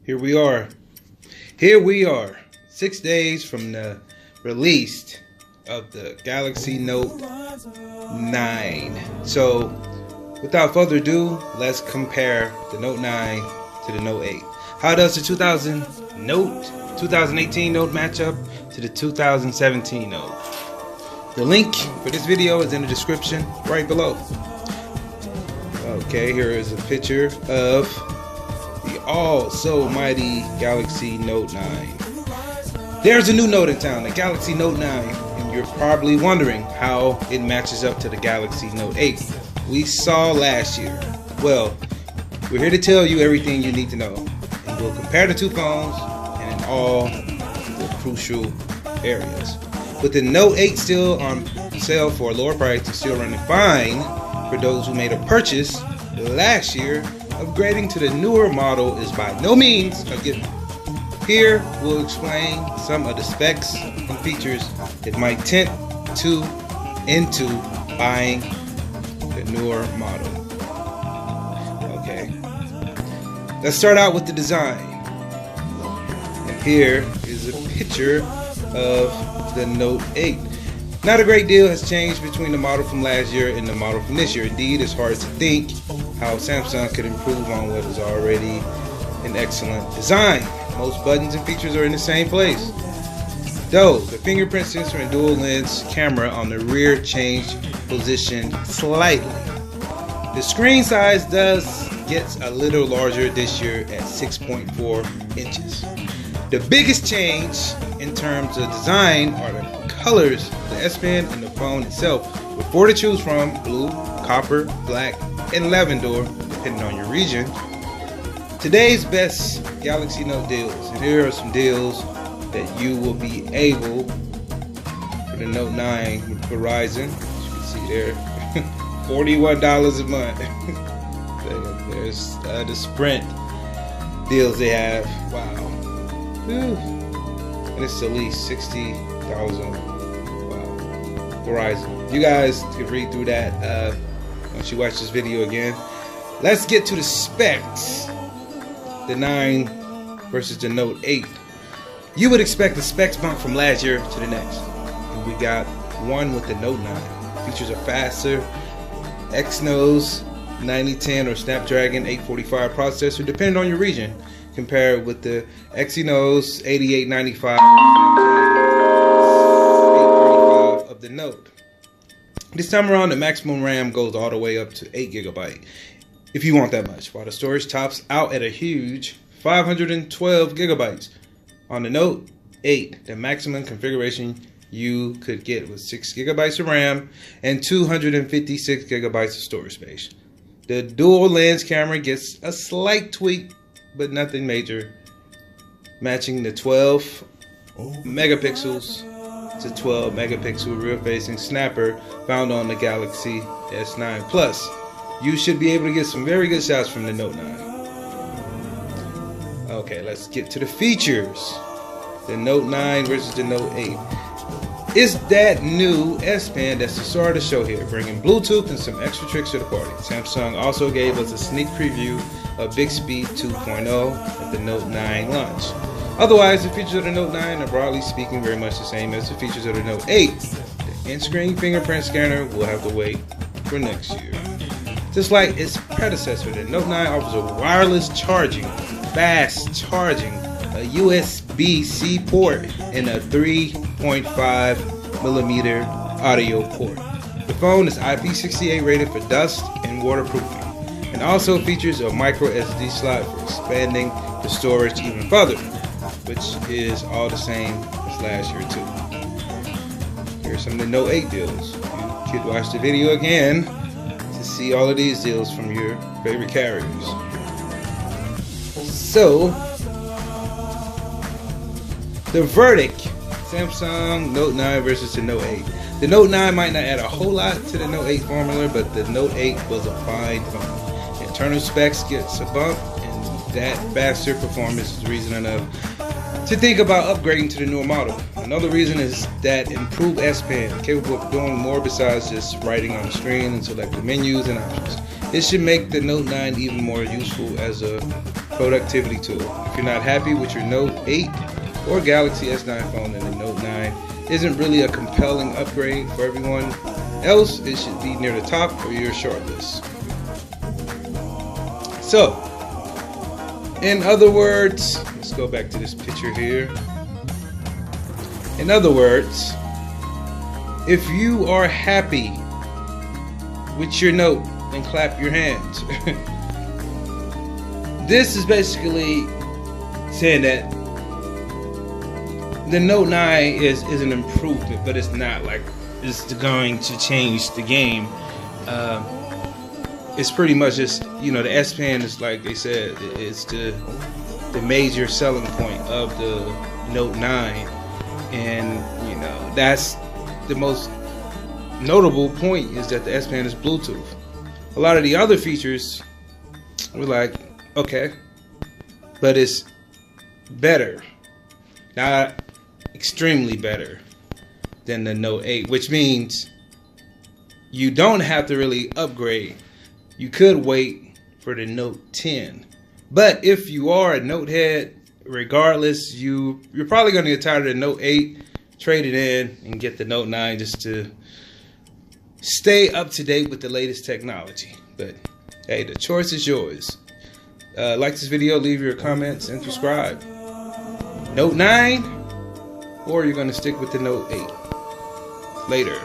Here we are. Here we are. 6 days from the release of the Galaxy Note 9. So, without further ado, let's compare the Note 9 to the Note 8. How does the 2018 Note match up to the 2017 Note? The link for this video is in the description right below. Okay, here is a picture of the all-so-mighty Galaxy Note 9. There's a new Note in town, the Galaxy Note 9, and you're probably wondering how it matches up to the Galaxy Note 8 we saw last year. Well, we're here to tell you everything you need to know, and we'll compare the two phones and in all the crucial areas. With the Note 8 still on sale for a lower price and still running fine for those who made a purchase last year, upgrading to the newer model is by no means a given. Here we'll explain some of the specs and features that might tempt you into buying the newer model. Okay, let's start out with the design. And here is a picture of the Note 8. Not a great deal has changed between the model from last year and the model from this year. Indeed, it's hard to think how Samsung could improve on what is already an excellent design. Most buttons and features are in the same place, though the fingerprint sensor and dual lens camera on the rear changed position slightly. The screen size gets a little larger this year at 6.4 inches. The biggest change in terms of design are the colors, the S Pen and the phone itself, with 4 to choose from: blue, copper, black, and lavender, depending on your region. Today's best Galaxy Note deals, and here are some deals that you will be able for the Note 9 with Verizon. As you can see there, $41 a month. There's the Sprint deals they have. Wow. Whew. And it's at least $60,000. Wow. Verizon. You guys can read through that once you watch this video again. Let's get to the specs. The 9 versus the Note 8. You would expect a specs bump from last year to the next. And we got one with the Note 9. Features are faster, Exynos 9010 or Snapdragon 845 processor, depending on your region, compared with the Exynos 8895 835 of the Note. This time around, the maximum RAM goes all the way up to 8 GB, if you want that much, while the storage tops out at a huge 512 GB. On the Note 8, the maximum configuration you could get was 6 GB of RAM and 256 GB of storage space. The dual lens camera gets a slight tweak, but nothing major, matching the 12 megapixels to 12 megapixel rear-facing snapper found on the Galaxy S9 Plus. You should be able to get some very good shots from the Note 9. Okay, let's get to the features. The Note 9 versus the Note 8. It's that new S Pen that's the star of the show here, bringing Bluetooth and some extra tricks to the party. Samsung also gave us a sneak preview of Bixby 2.0 at the Note 9 launch. Otherwise, the features of the Note 9 are broadly speaking very much the same as the features of the Note 8. The in-screen fingerprint scanner will have to wait for next year. Just like its predecessor, the Note 9 offers a wireless charging, fast charging, a USB-C port, and a 3.5mm audio port. The phone is IP68 rated for dust and waterproofing, and also features a micro SD slot for expanding the storage even further, which is all the same as last year too. Here's some of the Note 8 deals. You could watch the video again to see all of these deals from your favorite carriers. So, the verdict: Samsung Note 9 versus the Note 8. The Note 9 might not add a whole lot to the Note 8 formula, but the Note 8 was a fine phone. Internal specs gets a bump, and that faster performance is reason enough to think about upgrading to the newer model. Another reason is that improved S Pen, capable of doing more besides just writing on the screen and selecting menus and options. This should make the Note 9 even more useful as a productivity tool. If you're not happy with your Note 8 or Galaxy S9 phone, then the Note 9 isn't really a compelling upgrade for everyone else. It should be near the top of your shortlist. So, in other words, let's go back to this picture here. In other words, if you are happy with your Note, then clap your hands. This is basically saying that the Note 9 is an improvement, but it's not like it's going to change the game. It's pretty much just, you know, the S Pen is, like they said, it's the major selling point of the Note 9, and you know that's the most notable point, is that the S Pen is Bluetooth. A lot of the other features we're like, okay, but it's better, not extremely better than the Note 8, which means you don't have to really upgrade. You could wait for the Note 10, but if you are a Note head, regardless, you're probably going to get tired of the Note 8, trade it in, and get the Note 9 just to stay up to date with the latest technology. But hey, the choice is yours. Like this video, leave your comments, and subscribe. Note 9, or you're going to stick with the Note 8. Later.